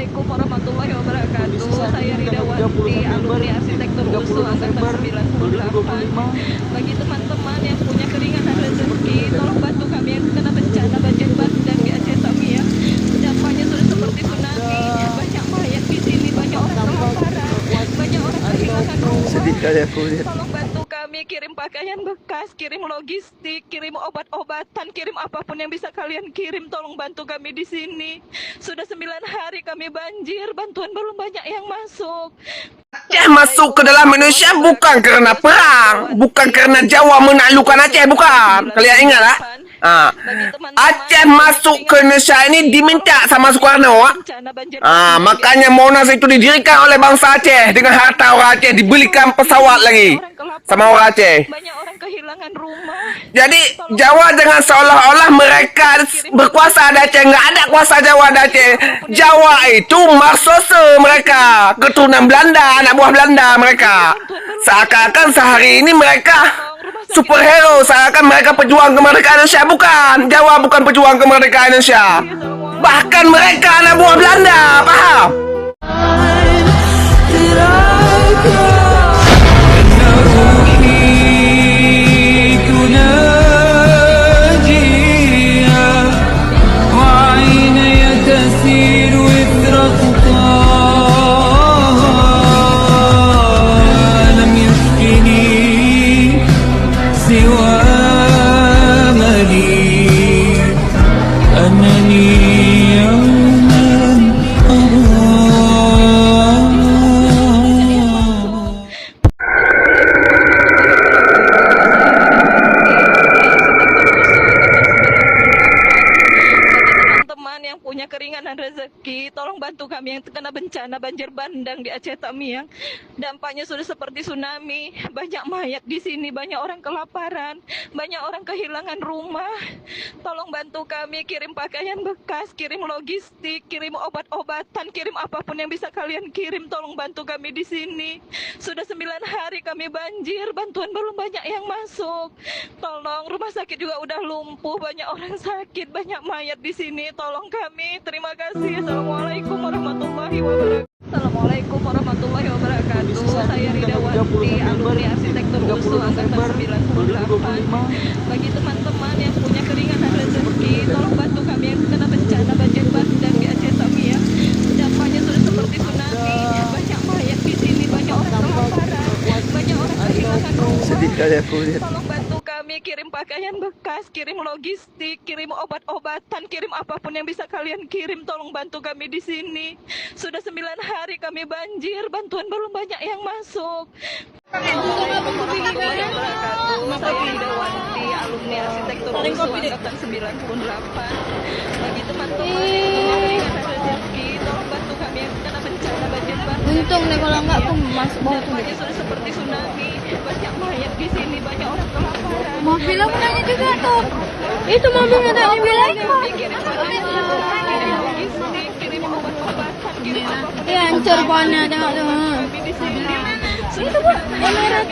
Assalamualaikum warahmatullahi wabarakatuh. Saya Ridawati, alumni arsitektur USU angkatan 98. Bagi teman-teman yang punya keringanan rezeki, tolong bantu kami yang kena bencana banjir bandang di Aceh Tamiang. Dampaknya sudah seperti tsunami, banyak mayat di sini, banyak orang kelaparan, banyak orang kehilangan rumah. Sedih kali aku lihat. Tolong bantu kami, kirim pakaian bekas, kirim logistik, kirim obat-obatan, kirim apapun yang bisa kalian kirim. Tolong bantu kami di sini. Sudah 9 hari kami banjir, bantuan belum banyak yang masuk. Aceh masuk ke dalam Indonesia bukan karena perang, bukan karena Jawa menaklukkan Aceh, bukan. Kalian ingat lah? Aceh masuk ke Indonesia ini diminta sama Soekarno. Makanya Monas itu didirikan oleh bangsa Aceh dengan harta orang Aceh, dibelikan pesawat lagi sama orang Aceh. Banyak orang kehilangan rumah. Jadi Jawa jangan seolah-olah mereka berkuasa di Aceh. Nggak ada kuasa Jawa di Aceh. Jawa itu marsose mereka, keturunan Belanda, anak buah Belanda mereka. Seakan-akan sehari ini mereka superhero, seakan mereka pejuang kemerdekaan Indonesia. Bukan, Jawa bukan pejuang kemerdekaan Indonesia. Bahkan mereka anak buah Belanda, paham? Punya keringanan rezeki, tolong bantu kami yang terkena bencana banjir bandang di Aceh Tamiang. Dampaknya sudah seperti tsunami, banyak mayat di sini, banyak orang kelaparan, banyak orang kehilangan rumah. Tolong bantu kami, kirim pakaian bekas, kirim logistik, kirim obat-obatan, kirim apapun yang bisa kalian kirim. Tolong bantu kami di sini. Sudah 9 hari kami banjir, bantuan belum banyak yang masuk. Tolong, rumah sakit juga udah lumpuh, banyak orang sakit, banyak mayat di sini. Tolong kami. Terima kasih. Assalamualaikum warahmatullahi wabarakatuh. Assalamualaikum warahmatullahi wabarakatuh. Saya Ridawati, alumni arsitektur USU angkatan 98. Bagi teman-teman yang punya keringanan rezeki, tolong bantu kami yang kena bencana banjir bandang di Aceh Tamiang. Dampaknya sudah seperti tsunami, banyak mayat di sini, banyak orang kelaparan, banyak orang kehilangan rumah. Sedih kali aku lihat. Tolong bantu kami, kirim pakaian bekas, kirim logistik, kirim obat-obatan, kirim apapun yang bisa kalian kirim. Tolong bantu kami di sini. Sudah 9 hari kami banjir, bantuan belum banyak yang masuk. Assalamualaikum warahmatullahi wabarakatuh. Saya Ridawati, alumni arsitektur USU angkatan 98. Bagi teman-teman yang punya keringanan rezeki, tolong bantu kami yang kena bencana banjir bandang. Untung nih kalau nggak aku masuk bawah tuh. Dampaknya sudah seperti tsunami, banyak mayat di sini, banyak orang kelaparan. Mobil aku nanya juga tuh. Itu mobilnya tadi bilang. Kirim logistik, kirim obat-obatan, kirim apapun. Iya, hancur pohonnya tengok tuh. Kami di sini. Itu bu, yang merah,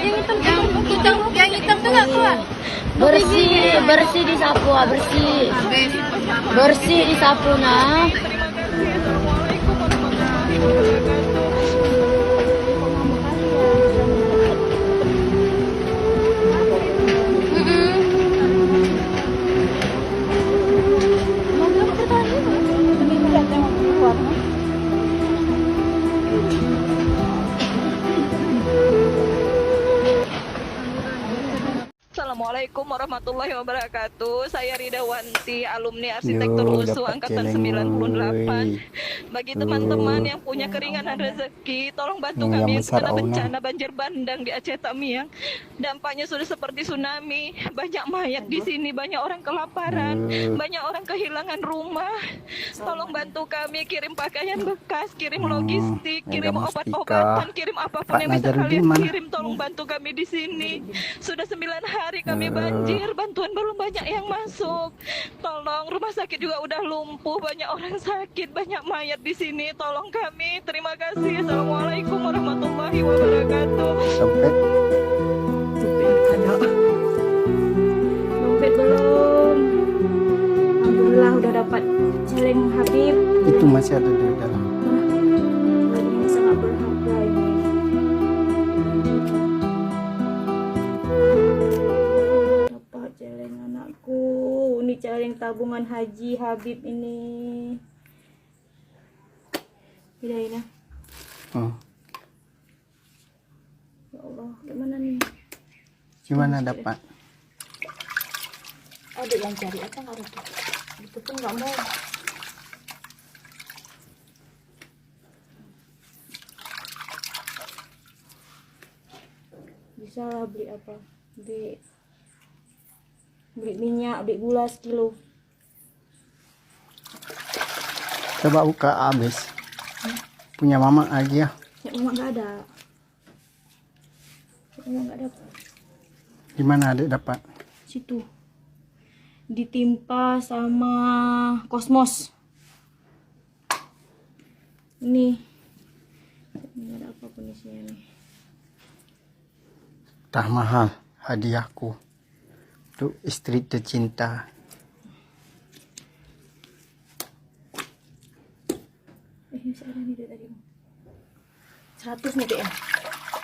yang hitam tuh nggak kuat. Bersih disapu, bersih disapu nah. Terima kasih. Assalamualaikum warahmatullahi wabarakatuh. Assalamualaikum warahmatullahi wabarakatuh. Saya Ridawati, alumni arsitektur USU angkatan 98. Bagi teman-teman yang punya keringanan rezeki, tolong bantu kami yang kena bencana banjir bandang di Aceh Tamiang. Dampaknya sudah seperti tsunami, banyak mayat di sini, banyak orang kelaparan, banyak orang kehilangan rumah. Tolong bantu kami, kirim pakaian bekas, kirim logistik, kirim obat-obatan, kirim apapun yang bisa kalian kirim. Tolong bantu kami di sini. Sudah 9 hari kami banjir, bantuan belum banyak yang masuk. Tolong, rumah sakit juga udah lumpuh, banyak orang sakit, banyak mayat di sini. Tolong kami. Terima kasih. Assalamualaikum warahmatullahi wabarakatuh. Dompet. Ada. Dompet belum. Alhamdulillah udah dapat celeng Habib. Itu masih ada di dalam. yang tabungan haji Habib ini. Hidaina. Ya Allah, gimana nih? Gimana dapat? Ada yang cari apa nggak ada? Itu pun nggak mau. Bisa lah beli apa? Beli minyak, beli gula sekilo. Coba buka habis. Punya mama aja. Ya mama nggak ada. Mama nggak ada. Gimana adik dapat? Situ. Ditimpa sama kosmos. Ini nggak ada apapun isinya nih. Tah mahal hadiahku untuk istri tercinta. Masih ada nih dari tadi. 100 nih Dek, ya.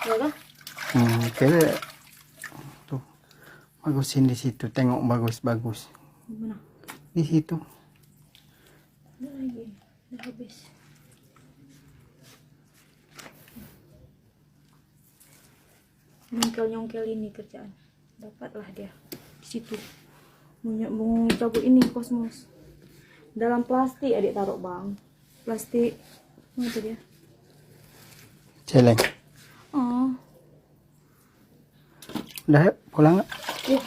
Ya kan? Kira tuh bagusin di situ, tengok bagus-bagus. Mana? Di situ. Ada lagi. Udah habis. Nyongkel ini kerjaan. Dapatlah dia di situ. Mau cabut ini kosmos. Dalam plastik adik taruh bang. Plastik. Mana itu dia? Celeng. Oh. Udah yuk, pulang nggak? Ya,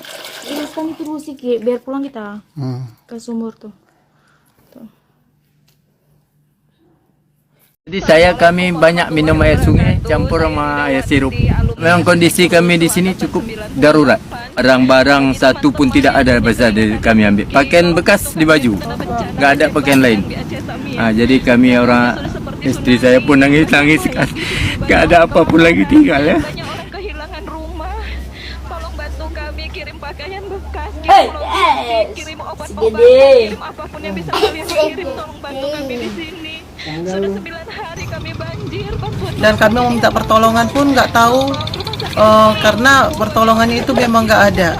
iriskan itu dulu sedikit biar pulang kita ke sumur tuh. Jadi kami banyak minum air sungai campur sama air sirup. Memang kondisi kami di sini cukup darurat. Barang-barang satu pun tidak ada pasal kami ambil. Pakaian bekas di baju, nggak ada pakaian lain. Jadi kami orang, istri saya pun nangis-nangis kan. Nggak ada apapun lagi tinggal ya. Banyak orang kehilangan rumah. Tolong bantu kami kirim pakaian bekas, kirim logistik, kirim obat-obatan, kirim apapun yang bisa kalian kirim. Tolong bantu kami di sini. Sudah 9 hari kami banjir. Dan kami mau minta pertolongan pun nggak tahu karena pertolongannya itu memang nggak ada.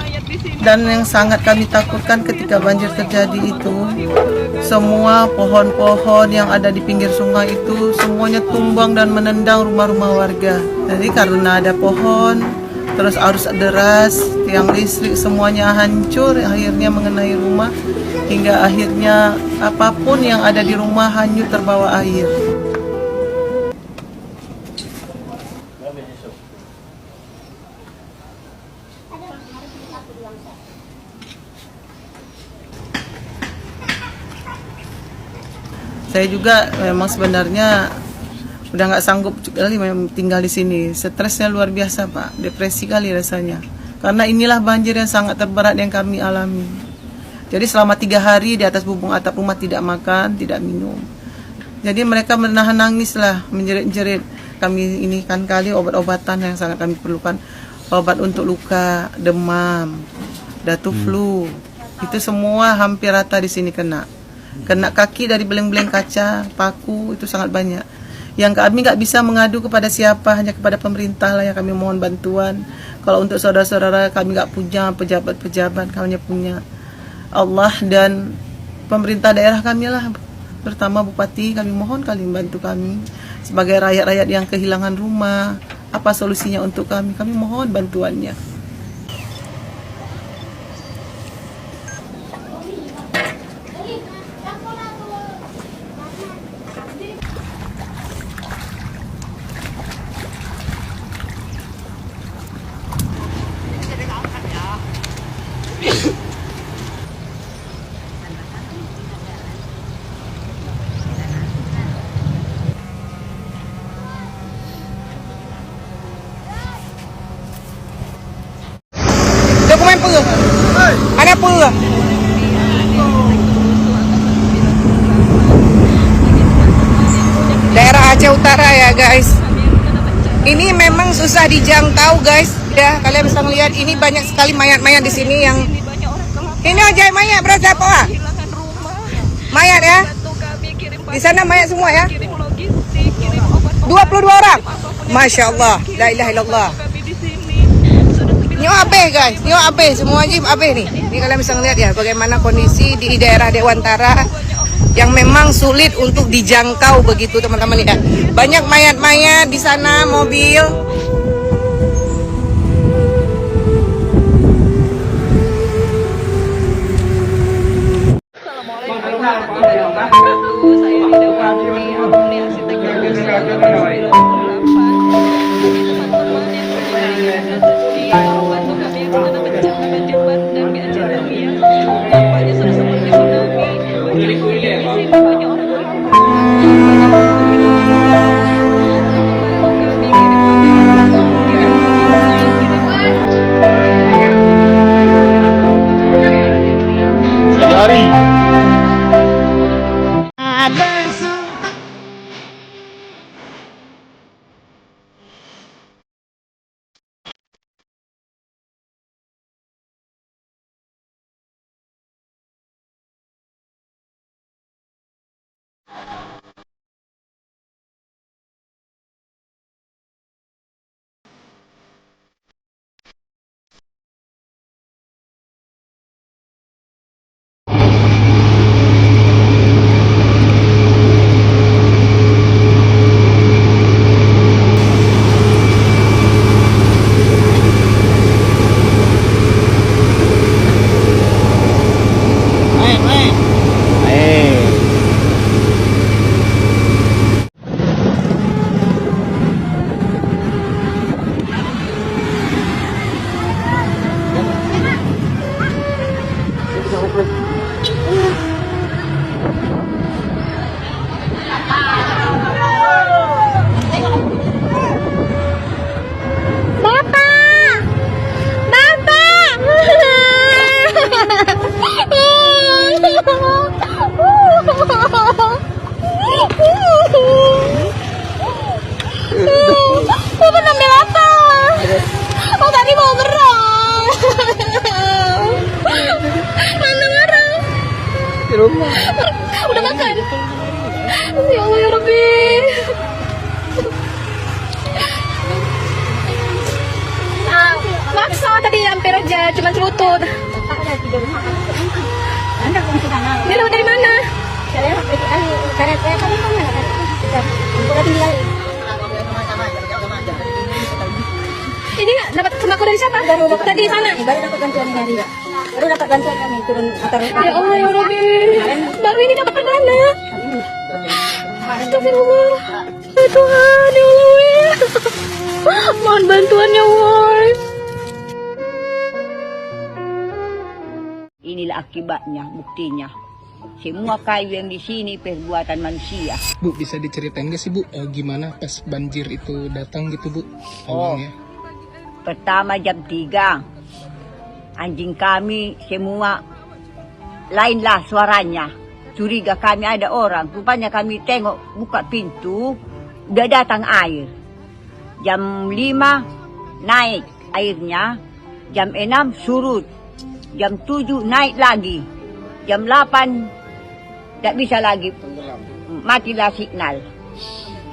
Dan yang sangat kami takutkan ketika banjir terjadi itu, semua pohon-pohon yang ada di pinggir sungai itu semuanya tumbang dan menendang rumah-rumah warga. Jadi karena ada pohon, terus arus deras, tiang listrik semuanya hancur, akhirnya mengenai rumah, hingga akhirnya apapun yang ada di rumah hanyut terbawa air. Saya juga memang sebenarnya udah nggak sanggup kali tinggal di sini. Stresnya luar biasa Pak, depresi kali rasanya. Karena inilah banjir yang sangat terberat yang kami alami. Jadi selama 3 hari di atas bubung atap rumah tidak makan, tidak minum. Jadi mereka menahan nangis lah, menjerit-jerit. Kami ini kan kali obat-obatan yang sangat kami perlukan. Obat untuk luka, demam, datu flu. Itu semua hampir rata di sini kena. Kena kaki dari beleng-beleng kaca, paku, itu sangat banyak. Yang kami nggak bisa mengadu kepada siapa, hanya kepada pemerintah lah yang kami mohon bantuan. Kalau untuk saudara-saudara kami nggak punya, pejabat-pejabat kami hanya punya Allah dan pemerintah daerah kami lah, terutama Bupati. Kami mohon kalian bantu kami sebagai rakyat-rakyat yang kehilangan rumah. Apa solusinya untuk kami? Kami mohon bantuannya. Dokumen apa? Ada apa? Daerah Aceh Utara ya guys. Ini memang susah dijangkau guys. Ya kalian bisa melihat ini banyak sekali mayat-mayat di sini yang ini aja mayat berapa apa? Mayat ya? Di sana mayat semua ya? 22 orang. Masya Allah. La ilaha illallah. Nyo abe guys, nyo abe semua jim abe nih. Jadi kalian bisa ngeliat ya bagaimana kondisi di daerah Dewantara yang memang sulit untuk dijangkau begitu teman-teman ya. Banyak mayat-mayat di sana, mobil. Assalamualaikum warahmatullahi wabarakatuh. Saya Ida Wati, alumni arsitektur 1998. Ini teman-teman yang berbahagia rezeki, tolong bantu kami yang terkena bencana banjir bandang di Aceh Tamiang. Dampaknya sudah seperti tsunami. Banjir di sini banyak orang Bapak ambil apa? Oh tadi mau berang. Mana barang? Di rumah. Udah makan? Ya Allah ya Rabbi. Maksa tadi hampir aja, cuma celutut. Dia lewat dari mana? Ini dapat sembako dari siapa? Tadi di sana. Baru dapat bantuan dari baru dapat bantuan kami turun antar. Ya Allah ya Rabbi. Baru ini dapat perdana. Astagfirullah. Ya Tuhan, ya Allah. Mohon bantuannya, woi. Inilah akibatnya, buktinya. Semua kayu yang di sini perbuatan manusia. Bu, bisa diceritain nggak sih Bu, gimana pas banjir itu datang gitu Bu? Awalnya. Pertama jam 3, anjing kami semua lainlah suaranya. Curiga kami ada orang. Rupanya kami tengok buka pintu, udah datang air. Jam 5 naik airnya, jam 6 surut, jam 7 naik lagi, jam 8 tak bisa lagi, matilah signal.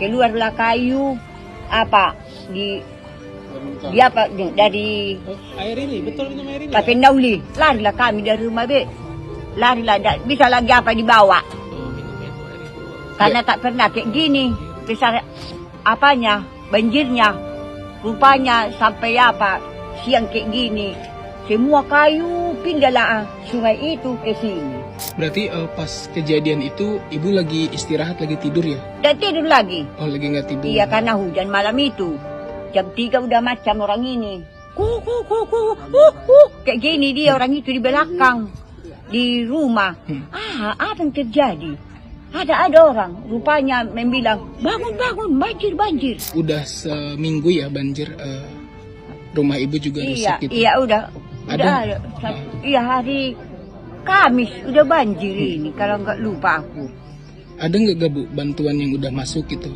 Keluarlah kayu dari Air ini, betul minum air ini. pakai nauli. Larilah kami dari rumah larilah, tak bisa lagi dibawa. Karena tak pernah kayak gini, besar banjirnya. Rupanya sampai siang kayak gini. Semua kayu pindahlah sungai itu ke sini. Berarti pas kejadian itu ibu lagi istirahat, lagi tidur ya? Dan tidur lagi. Oh, lagi nggak tidur. Iya, karena hujan malam itu. Jam 3 udah macam orang ini. Kayak gini dia orang itu di belakang. Di rumah. Apa yang terjadi? Ada orang. Rupanya membilang, bangun, banjir. Udah seminggu ya banjir. Rumah ibu juga rusak gitu. Iya, udah ada. Iya, hari Kamis udah banjir ini. Kalau nggak lupa aku. Ada nggak Bu bantuan yang udah masuk gitu?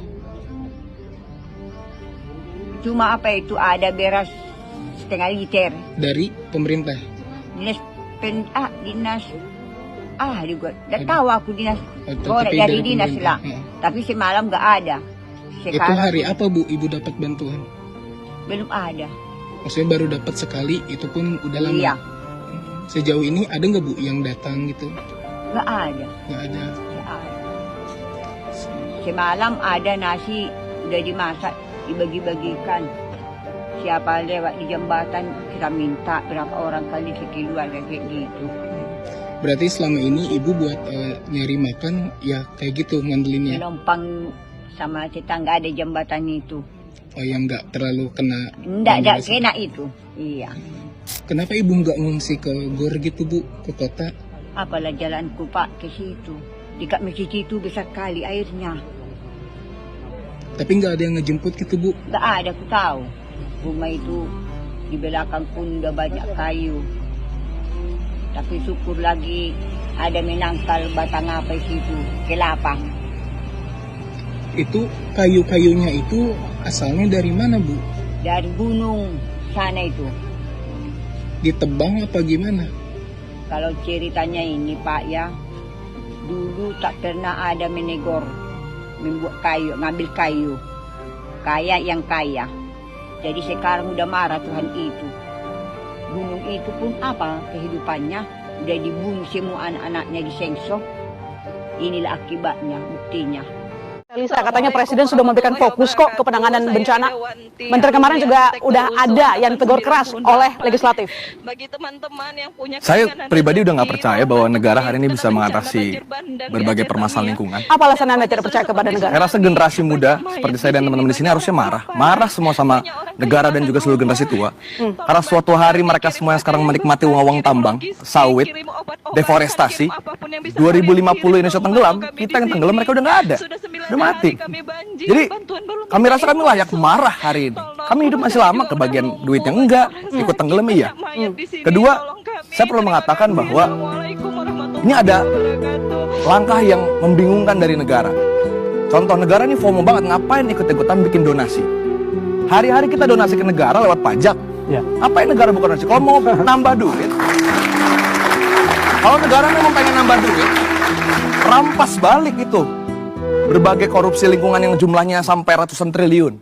Cuma ada beras setengah liter. Dari pemerintah? Dinas juga. Tidak tahu aku dinas. Tapi dari dinas pemerintah. lah. Tapi semalam nggak ada. Itu hari apa Bu ibu dapat bantuan? Belum ada. Maksudnya baru dapat sekali, itu pun udah lama? Iya. Sejauh ini ada nggak Bu yang datang gitu? Nggak ada. Nggak ada. Nggak ada. Semalam ada nasi udah dimasak, dibagi-bagikan. Siapa lewat di jembatan kita minta berapa orang kali sekeluarga kayak gitu. Berarti selama ini Ibu buat nyari makan ya kayak gitu ngandelinnya. Menumpang sama tetangga ada jembatan itu. Oh, yang nggak terlalu kena. Nggak kena itu. Iya. Kenapa Ibu nggak ngungsi ke gor gitu Bu, ke kota? Apalah jalanku Pak ke situ. Dekat masjid itu besar kali airnya. Tapi nggak ada yang ngejemput gitu Bu. Nggak ada, aku tahu. Rumah itu di belakang pun udah banyak kayu. Tapi syukur lagi ada menangkal batang apa itu, kelapa. Itu kayu-kayunya itu asalnya dari mana Bu? Dari gunung sana itu. Ditebang apa gimana? Kalau ceritanya ini Pak ya, dulu tak pernah ada menegor, membuat kayu, ngambil kayu. Kaya yang kaya. Jadi sekarang udah marah Tuhan itu. Gunung itu pun apa kehidupannya? Udah dibunuh semua anak-anaknya di Sengsok. Inilah akibatnya, buktinya. Lisa, katanya Presiden sudah memberikan fokus kok ke penanganan bencana. Menteri kemarin juga udah ada yang tegur keras oleh legislatif. Bagi teman-teman yang punya Saya pribadi udah nggak percaya bahwa negara hari ini bisa mengatasi berbagai permasalahan lingkungan. Apa alasan Anda tidak percaya kepada negara? Saya rasa generasi muda seperti saya dan teman-teman di sini harusnya marah semua sama negara dan juga seluruh generasi tua. Karena suatu hari mereka semua yang sekarang menikmati uang tambang, sawit, deforestasi, 2050 Indonesia tenggelam, kita yang tenggelam mereka udah nggak ada. Udah mati. Jadi kami rasa kami layak marah hari ini. Kami hidup masih lama, kebagian duitnya enggak, ikut tenggelam iya. Kedua, saya perlu mengatakan bahwa ini ada langkah yang membingungkan dari negara. Contoh, negara ini FOMO banget, ngapain ikut-ikutan bikin donasi. Hari-hari kita donasi ke negara lewat pajak. Apa yang negara bukan donasi? Kalau mau nambah duit, kalau negara memang pengen nambah duit, rampas balik itu berbagai korupsi lingkungan yang jumlahnya sampai ratusan triliun.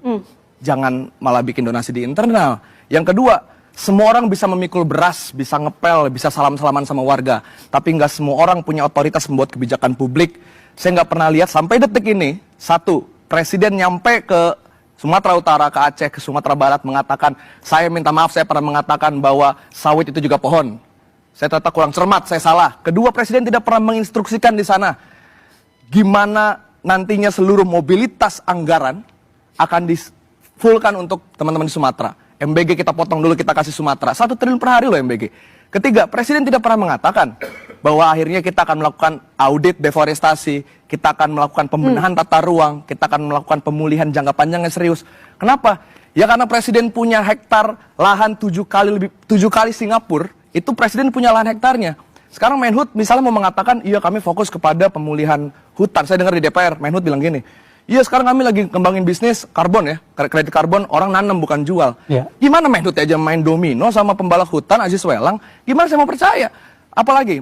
Jangan malah bikin donasi di internal. Yang kedua, semua orang bisa memikul beras, bisa ngepel, bisa salam-salaman sama warga. Tapi nggak semua orang punya otoritas membuat kebijakan publik. Saya nggak pernah lihat sampai detik ini, satu, Presiden nyampe ke Sumatera Utara, ke Aceh, ke Sumatera Barat mengatakan, saya minta maaf, saya pernah mengatakan bahwa sawit itu juga pohon. Saya ternyata kurang cermat, saya salah. Kedua, Presiden tidak pernah menginstruksikan di sana gimana nantinya seluruh mobilitas anggaran akan di-fullkan untuk teman-teman di Sumatera. MBG kita potong dulu, kita kasih Sumatera. 1 triliun per hari loh MBG. Ketiga, Presiden tidak pernah mengatakan bahwa akhirnya kita akan melakukan audit deforestasi, kita akan melakukan pembenahan tata ruang, kita akan melakukan pemulihan jangka panjang yang serius. Kenapa? Ya karena Presiden punya hektar lahan 7 kali Singapura, itu Presiden punya lahan hektarnya. Sekarang Menhut misalnya mau mengatakan, iya kami fokus kepada pemulihan hutan. Saya dengar di DPR, Menhut bilang gini, iya sekarang kami lagi kembangin bisnis karbon ya, kredit karbon orang nanam bukan jual. Gimana Menhut aja main domino sama pembalap hutan Aziz Welang, gimana saya mau percaya? Apalagi,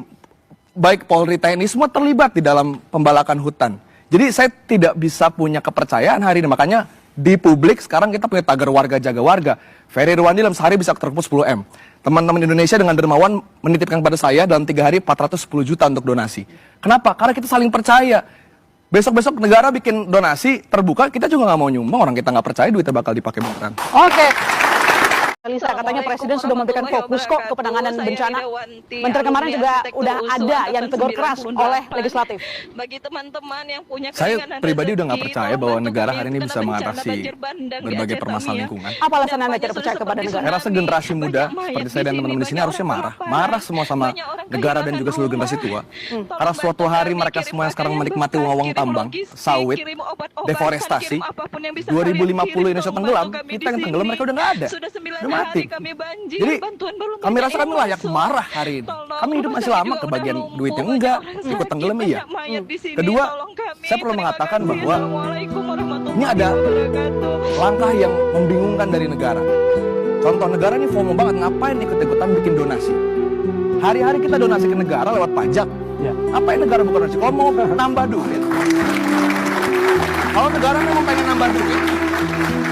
baik Polri, TNI semua terlibat di dalam pembalakan hutan. Jadi saya tidak bisa punya kepercayaan hari ini, makanya di publik sekarang kita punya tagar warga jaga warga. Ferry Irwandi dalam sehari bisa terkumpul 10M. Teman-teman Indonesia dengan dermawan menitipkan kepada saya dalam 3 hari 410 juta untuk donasi. Kenapa? Karena kita saling percaya. Besok-besok negara bikin donasi terbuka, kita juga nggak mau nyumbang, orang kita nggak percaya duitnya bakal dipakai beneran. Oke. Lisa, katanya Presiden sudah memberikan fokus kok ke penanganan bencana. Menteri kemarin juga udah ada yang tegur keras oleh legislatif. Bagi teman-teman yang punya Saya pribadi udah nggak percaya bahwa negara hari ini bisa mengatasi berbagai permasalahan lingkungan. Apa alasan Anda tidak percaya kepada negara? Saya rasa generasi muda seperti saya dan teman-teman di sini harusnya marah semua sama negara dan juga seluruh generasi tua. Karena suatu hari mereka semua yang sekarang menikmati uang tambang, sawit, deforestasi, 2050 Indonesia tenggelam, kita yang tenggelam mereka udah nggak ada. Udah mati. Jadi kami rasa kami layak marah hari ini. Kami hidup masih lama, kebagian duitnya enggak, ikut tenggelam iya. Kedua, saya perlu mengatakan bahwa ini ada langkah yang membingungkan dari negara. Contoh, negara ini FOMO banget, ngapain ikut-ikutan bikin donasi. Hari-hari kita donasi ke negara lewat pajak. Apa yang negara bukan donasi? Kalau mau nambah duit, kalau negara memang pengen nambah duit,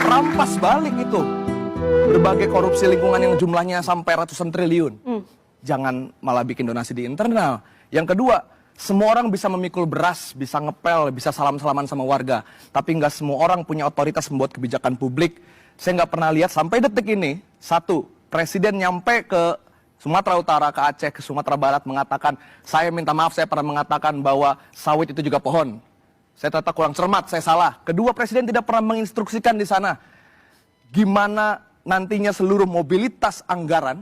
rampas balik itu berbagai korupsi lingkungan yang jumlahnya sampai ratusan triliun. jangan malah bikin donasi di internal. Yang kedua, semua orang bisa memikul beras, bisa ngepel, bisa salam-salaman sama warga. Tapi nggak semua orang punya otoritas membuat kebijakan publik. Saya nggak pernah lihat sampai detik ini, satu, presiden nyampe ke Sumatera Utara, ke Aceh, ke Sumatera Barat mengatakan, saya minta maaf, saya pernah mengatakan bahwa sawit itu juga pohon. Saya ternyata kurang cermat, saya salah. Kedua, presiden tidak pernah menginstruksikan di sana gimana nantinya seluruh mobilitas anggaran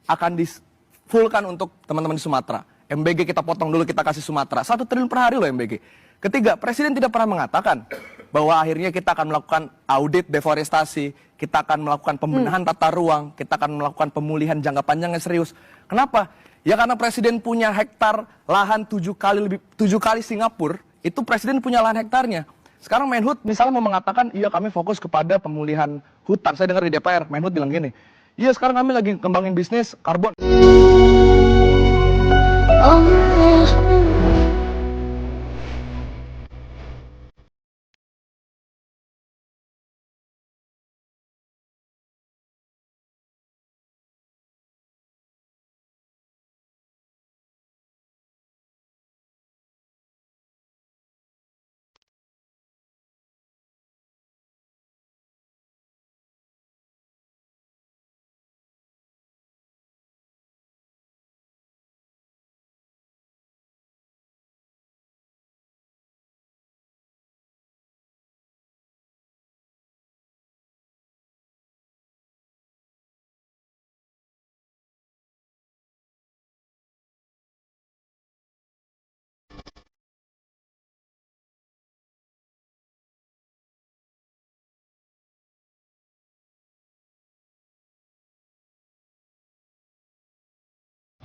akan di-fullkan untuk teman-teman di Sumatera. MBG kita potong dulu, kita kasih Sumatera. 1 triliun per hari loh MBG. Ketiga, presiden tidak pernah mengatakan bahwa akhirnya kita akan melakukan audit deforestasi, kita akan melakukan pembenahan tata ruang, kita akan melakukan pemulihan jangka panjang yang serius. Kenapa? Ya karena presiden punya hektar lahan 7 kali Singapura, itu presiden punya lahan hektarnya. Sekarang Menhut misalnya mau mengatakan, iya kami fokus kepada pemulihan hutan. Saya dengar di DPR, Menhut bilang gini, iya sekarang kami lagi kembangin bisnis karbon.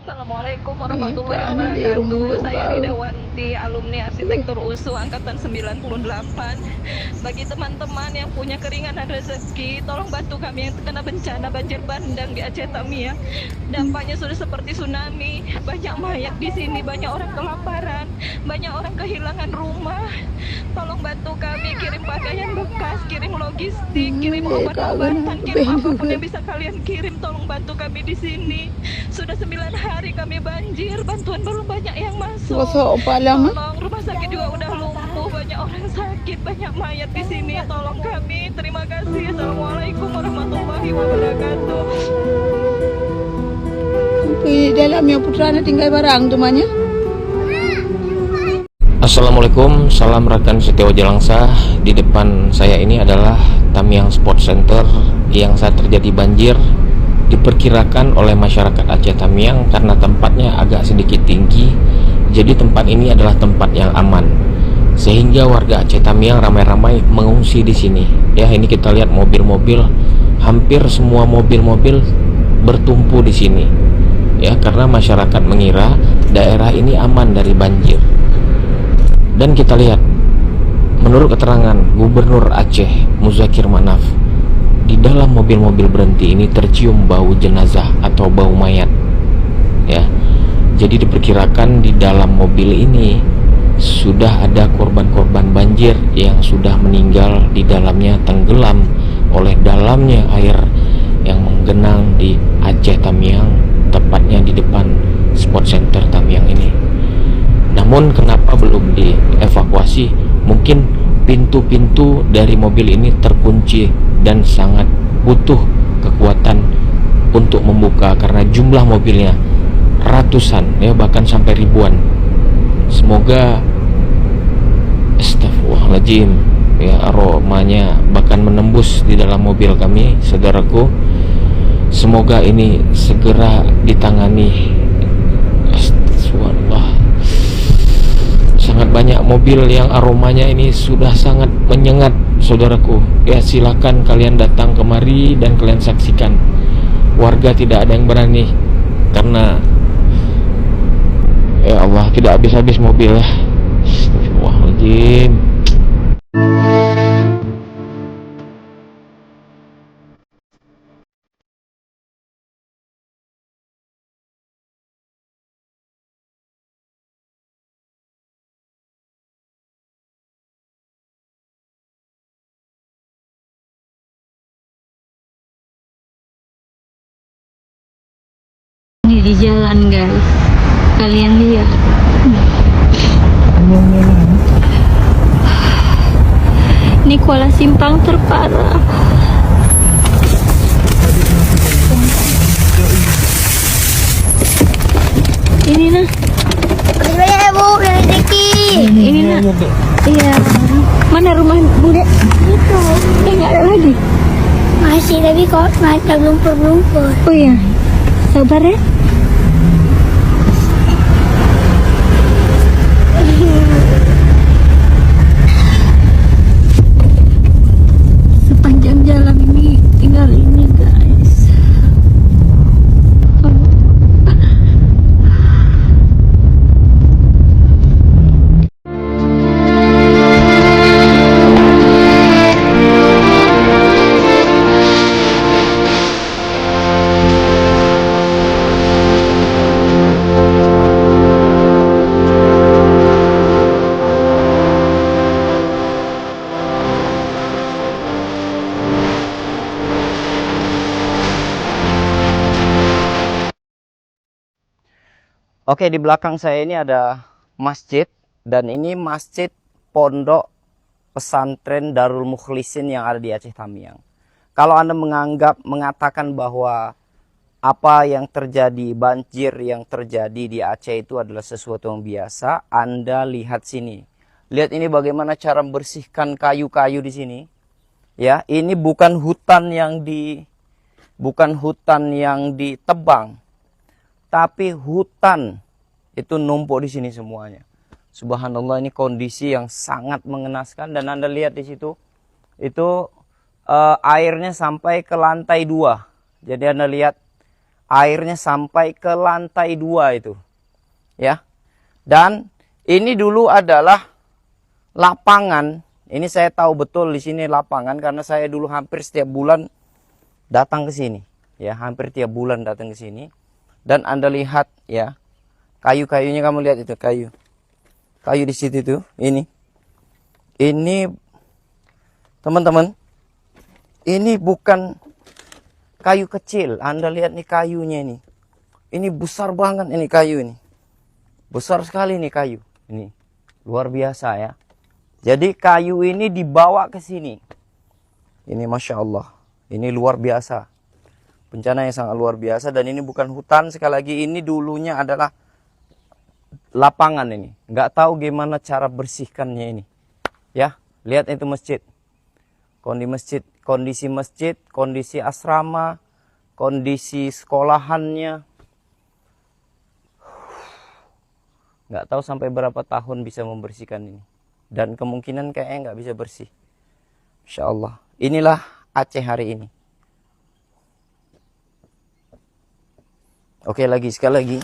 Assalamualaikum warahmatullahi wabarakatuh. Saya Ridawanti, alumni arsitektur USU angkatan 98. Bagi teman-teman yang punya keringanan rezeki, tolong bantu kami yang terkena bencana banjir bandang di Aceh Tamiang. Dampaknya sudah seperti tsunami, banyak mayat di sini, banyak orang kelaparan, banyak orang kehilangan rumah. Tolong bantu kami, kirim pakaian bekas, kirim logistik, kirim obat-obatan, kirim apapun yang bisa kalian kirim. Tolong bantu kami di sini. Sudah 9 hari kami banjir, bantuan belum banyak yang masuk. Tolong, rumah sakit juga udah lumpuh, banyak orang sakit, banyak mayat di sini. Tolong kami, terima kasih. Assalamualaikum warahmatullahi wabarakatuh. Di dalamnya putranya tinggal barang temannya. Assalamualaikum, salam rekan Setio Jalangsa. Di depan saya ini adalah Tamiang Sport Center yang saat terjadi banjir. Diperkirakan oleh masyarakat Aceh Tamiang karena tempatnya agak sedikit tinggi, jadi tempat ini adalah tempat yang aman, sehingga warga Aceh Tamiang ramai-ramai mengungsi di sini. Ya, ini kita lihat mobil-mobil, hampir semua mobil-mobil bertumpu di sini. Ya, karena masyarakat mengira daerah ini aman dari banjir. Dan kita lihat, menurut keterangan Gubernur Aceh Muzakir Manaf, di dalam mobil-mobil berhenti ini tercium bau jenazah atau bau mayat. Ya, jadi diperkirakan di dalam mobil ini sudah ada korban-korban banjir yang sudah meninggal di dalamnya, tenggelam oleh dalamnya air yang menggenang di Aceh Tamiang, tepatnya di depan Sport Center Tamiang ini. Namun kenapa belum dievakuasi? Mungkin pintu-pintu dari mobil ini terkunci dan sangat butuh kekuatan untuk membuka karena jumlah mobilnya ratusan, ya bahkan sampai ribuan. Semoga, astagfirullahaladzim, ya aromanya bahkan menembus di dalam mobil kami, saudaraku. Semoga ini segera ditangani. Astagfirullah. Sangat banyak mobil yang aromanya ini sudah sangat menyengat, saudaraku. Ya, silakan kalian datang kemari dan kalian saksikan. Warga tidak ada yang berani karena ya Allah, tidak habis-habis mobil ya. Astagfirullahaladzim. di jalan guys, kalian lihat. Ini Kuala Simpang terparah. Ini nah. Banyak Bu, dari rezeki. Ini nak. Iya. Mana rumah Bude? Itu. Nggak ada lagi. Masih tapi kok ada lumpur-lumpur. Oh iya. Sabar ya. Sepanjang jalan ini tinggal ini guys. Oke, di belakang saya ini ada masjid, dan ini masjid pondok pesantren Darul Mukhlisin yang ada di Aceh Tamiang. Kalau Anda mengatakan bahwa apa yang terjadi, banjir yang terjadi di Aceh itu adalah sesuatu yang biasa, Anda lihat sini. Lihat ini bagaimana cara membersihkan kayu-kayu di sini. Ya, ini bukan hutan yang ditebang, tapi hutan itu numpuk di sini semuanya. Subhanallah, ini kondisi yang sangat mengenaskan. Dan Anda lihat di situ, itu airnya sampai ke lantai 2. Jadi Anda lihat airnya sampai ke lantai 2 itu, ya. Dan ini dulu adalah lapangan. Ini saya tahu betul di sini lapangan karena saya dulu hampir setiap bulan datang ke sini, ya, hampir tiap bulan datang ke sini. Dan Anda lihat ya, kayu-kayunya, kamu lihat itu kayu di situ tuh, ini teman-teman, ini bukan kayu kecil. Anda lihat nih kayunya ini besar banget, ini kayu ini besar sekali, nih kayu ini luar biasa ya. Jadi kayu ini dibawa ke sini, ini Masya Allah, ini luar biasa. Bencana yang sangat luar biasa. Dan ini bukan hutan, sekali lagi ini dulunya adalah lapangan ini. Nggak tahu gimana cara bersihkannya ini. Ya, lihat itu masjid. Kondisi masjid, kondisi asrama, kondisi sekolahannya. Nggak tahu sampai berapa tahun bisa membersihkan ini. Dan kemungkinan kayaknya nggak bisa bersih. Insya Allah. Inilah Aceh hari ini. Oke, sekali lagi